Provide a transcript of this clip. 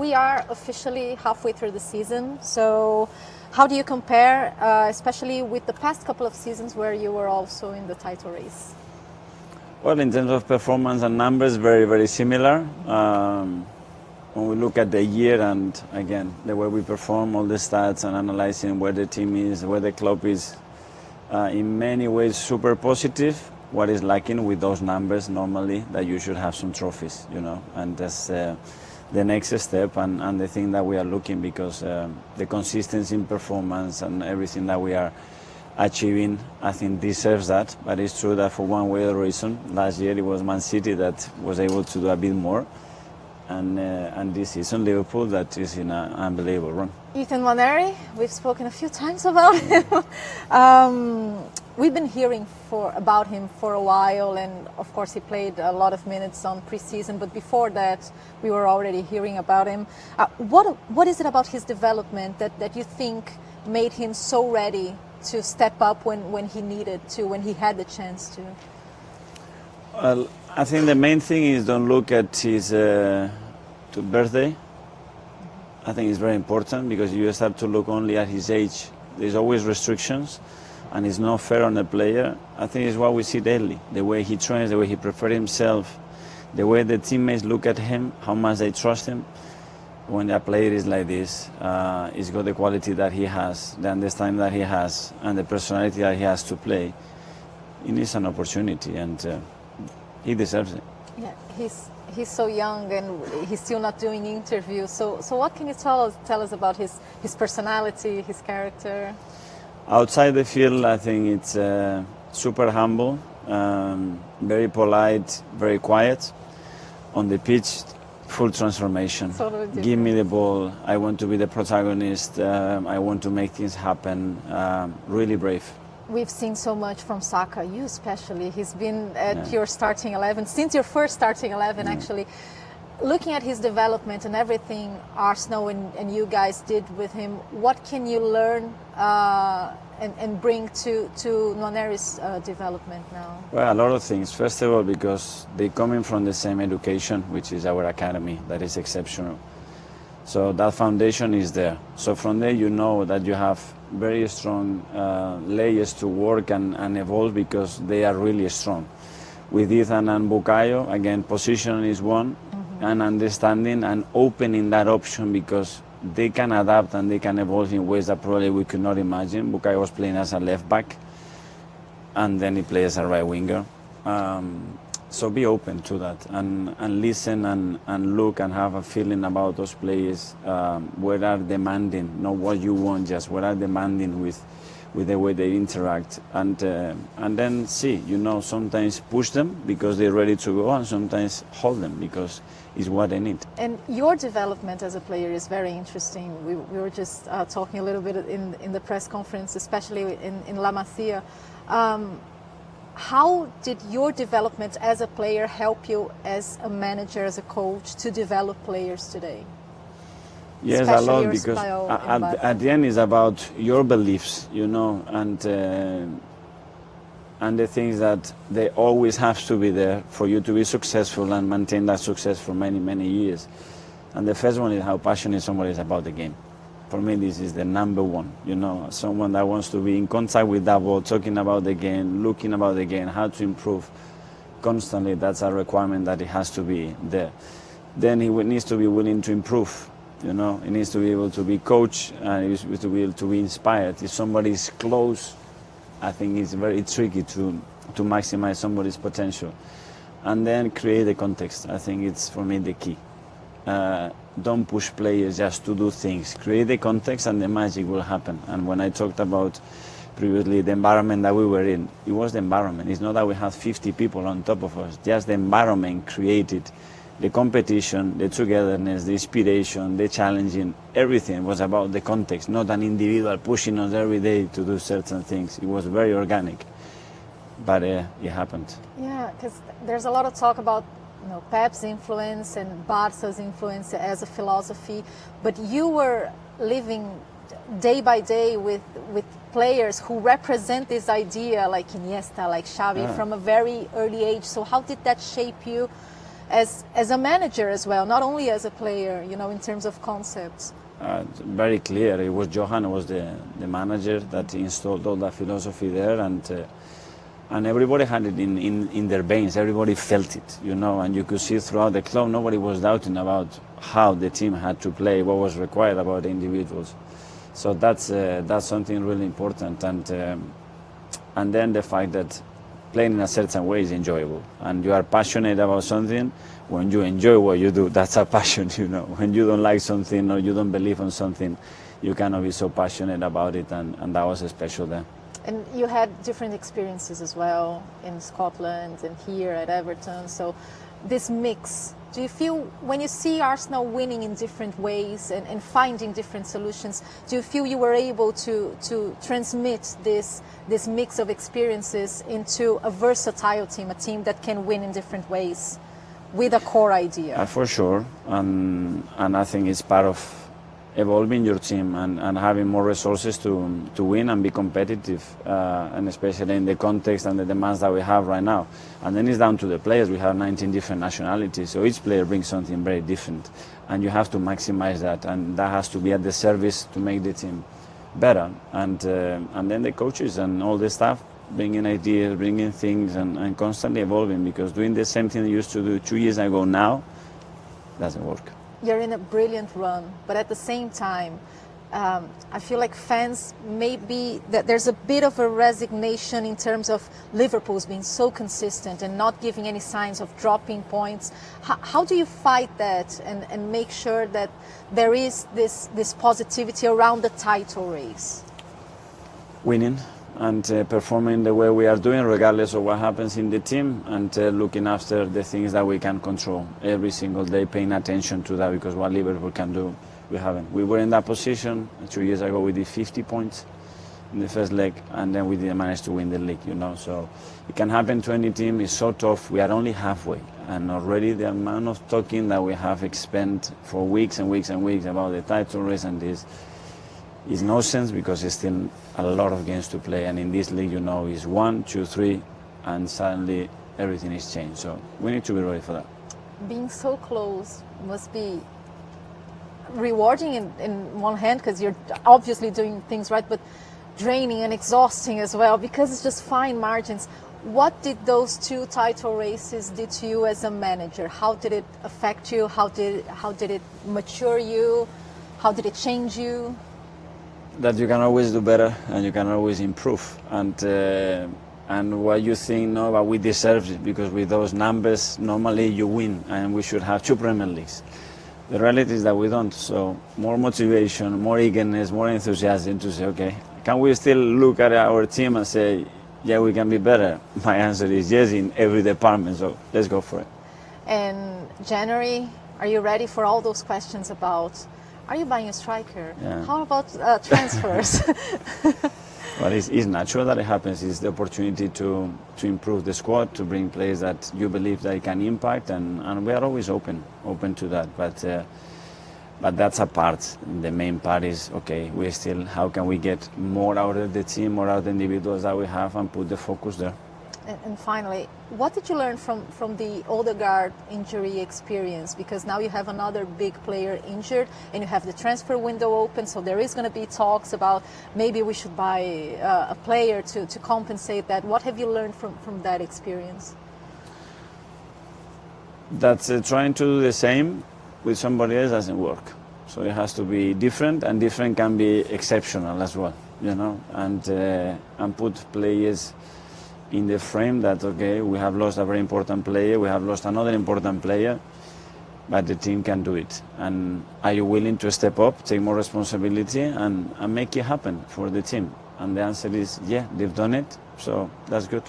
we are officially halfway through the season. So how do you compare, especially with the past couple of seasons where you were also in the title race? Well, in terms of performance and numbers, very, very similar. When we look at the year and, again, the way we perform, all the stats and analyzing where the team is, where the club is, in many ways super positive. What is lacking with those numbers normally, that you should have some trophies, and that's the next step and the thing that we are looking, because the consistency in performance and everything that we are achieving, I think, deserves that. But it's true that for one way or reason, last year it was Man City that was able to do a bit more, and this season Liverpool that is in an unbelievable run. Ethan Nwaneri, we've spoken a few times about him. We've been hearing about him for a while, and of course he played a lot of minutes on pre-season, but before that we were already hearing about him. What is it about his development that you think made him so ready to step up when he needed to, when he had the chance to? Well, I think the main thing is don't look at his birthday. I think it's very important, because you start to look only at his age. There's always restrictions, and it's not fair on the player. I think it's what we see daily, the way he trains, the way he prepares himself, the way the teammates look at him, how much they trust him. When a player is like this, he's got the quality that he has, the understanding that he has, and the personality that he has to play. He needs an opportunity, and he deserves it. Yeah, he's so young, and he's still not doing interviews. So what can you tell us about his personality, his character? Outside the field, I think it's super humble, very polite, very quiet. On the pitch, full transformation. Totally. Give me the ball. I want to be the protagonist. I want to make things happen. Really brave. We've seen so much from Saka, you especially. He's been at your starting 11, since your first starting 11, actually. Looking at his development and everything Arsenal and you guys did with him, what can you learn and bring to Nwaneri's development now? Well, a lot of things. First of all, because they're coming from the same education, which is our academy, that is exceptional. So that foundation is there. So from there, you know that you have very strong layers to work and evolve, because they are really strong. With Ethan and Bukayo, again, position is one, and understanding and opening that option, because they can adapt and they can evolve in ways that probably we could not imagine. Bukayo was playing as a left back, and then he plays as a right winger. So be open to that, and listen and look and have a feeling about those players, what are demanding, not what you want, just what are demanding with the way they interact, and then see, sometimes push them because they're ready to go, and sometimes hold them because it's what they need. And your development as a player is very interesting. We were just talking a little bit in the press conference, especially in La Masia. How did your development as a player help you as a manager, as a coach, to develop players today? Yes, a lot, because at the end it's about your beliefs, and the things that they always have to be there for you to be successful and maintain that success for many, many years. And the first one is how passionate somebody is about the game. For me, this is the number one, someone that wants to be in contact with that ball, talking about the game, looking about the game, how to improve constantly. That's a requirement that it has to be there. Then he needs to be willing to improve. He needs to be able to be coached, and he needs to be able to be inspired. If somebody is close, I think it's very tricky to maximize somebody's potential. And then create the context. I think it's, for me, the key. Don't push players just to do things. Create the context and the magic will happen. And when I talked about previously the environment that we were in, it was the environment. It's not that we had 50 people on top of us. Just the environment created the competition, the togetherness, the inspiration, the challenging. Everything was about the context, not an individual pushing us every day to do certain things. It was very organic, but it happened. Yeah, because there's a lot of talk about Pep's influence and Barca's influence as a philosophy, but you were living day by day with players who represent this idea, like Iniesta, like Xavi, from a very early age. So how did that shape you as a manager as well, not only as a player, you know, in terms of concepts? Very clear. It was Johan who was the manager that installed all that philosophy there, and everybody had it in their veins. Everybody felt it, you know, and you could see throughout the club. Nobody was doubting about how the team had to play, what was required about the individuals. So that's something really important, and then the fact that playing in a certain way is enjoyable, and you are passionate about something. When you enjoy what you do, that's a passion, you know. When you don't like something or you don't believe on something, you cannot be so passionate about it, and that was special there. And you had different experiences as well in Scotland and here at Everton. So this mix, do you feel when you see Arsenal winning in different ways and finding different solutions, do you feel you were able to transmit this mix of experiences into a versatile team, a team that can win in different ways with a core idea? For sure, and I think it's part of evolving your team and having more resources to win and be competitive, and especially in the context and the demands that we have right now. And then it's down to the players. We have 19 different nationalities, so each player brings something very different, and you have to maximize that, and that has to be at the service to make the team better. And then the coaches and all the staff bringing ideas, bringing things, and constantly evolving, because doing the same thing they used to do 2 years ago now doesn't work. You're in a brilliant run, but at the same time, I feel like fans maybe that there's a bit of a resignation in terms of Liverpool's being so consistent and not giving any signs of dropping points. How do you fight that and make sure that there is this positivity around the title race? Winning and performing the way we are doing, regardless of what happens in the team, and looking after the things that we can control every single day, paying attention to that, because what Liverpool can do, we haven't. We were in that position 2 years ago. We did 50 points in the first leg, and then we didn't manage to win the league, you know. So it can happen to any team. It's so tough. We are only halfway, and already the amount of talking that we have spent for weeks and weeks and weeks about the title race and this is no sense, because there's still a lot of games to play, and in this league, you know, it's 1, 2, 3, and suddenly everything is changed. So we need to be ready for that. Being so close must be rewarding in one hand, because you're obviously doing things right, but draining and exhausting as well, because it's just fine margins. What did those 2 title races did to you as a manager? How did it affect you? How did it mature you? How did it change you? That you can always do better and you can always improve, and what you think, no, but we deserve it, because with those numbers normally you win and we should have 2 Premier Leagues. The reality is that we don't. So more motivation, more eagerness, more enthusiasm to say, okay, can we still look at our team and say, yeah, we can be better? My answer is yes, in every department. So let's go for it. And January, are you ready for all those questions about, are you buying a striker? Yeah. How about transfers? Well, it's natural that it happens. It's the opportunity to improve the squad, to bring players that you believe they can impact, and we are always open to that. But that's a part. The main part is, okay, we still, how can we get more out of the team, more out of the individuals that we have, and put the focus there. And finally, what did you learn from the Odegaard injury experience? Because now you have another big player injured and you have the transfer window open, so there is going to be talks about maybe we should buy a player to compensate that. What have you learned from that experience? That's trying to do the same with somebody else doesn't work. So it has to be different, and different can be exceptional as well, you know, and put players in the frame that, okay, we have lost a very important player, we have lost another important player, but the team can do it. And are you willing to step up, take more responsibility, and make it happen for the team? And the answer is, yeah, they've done it, so that's good.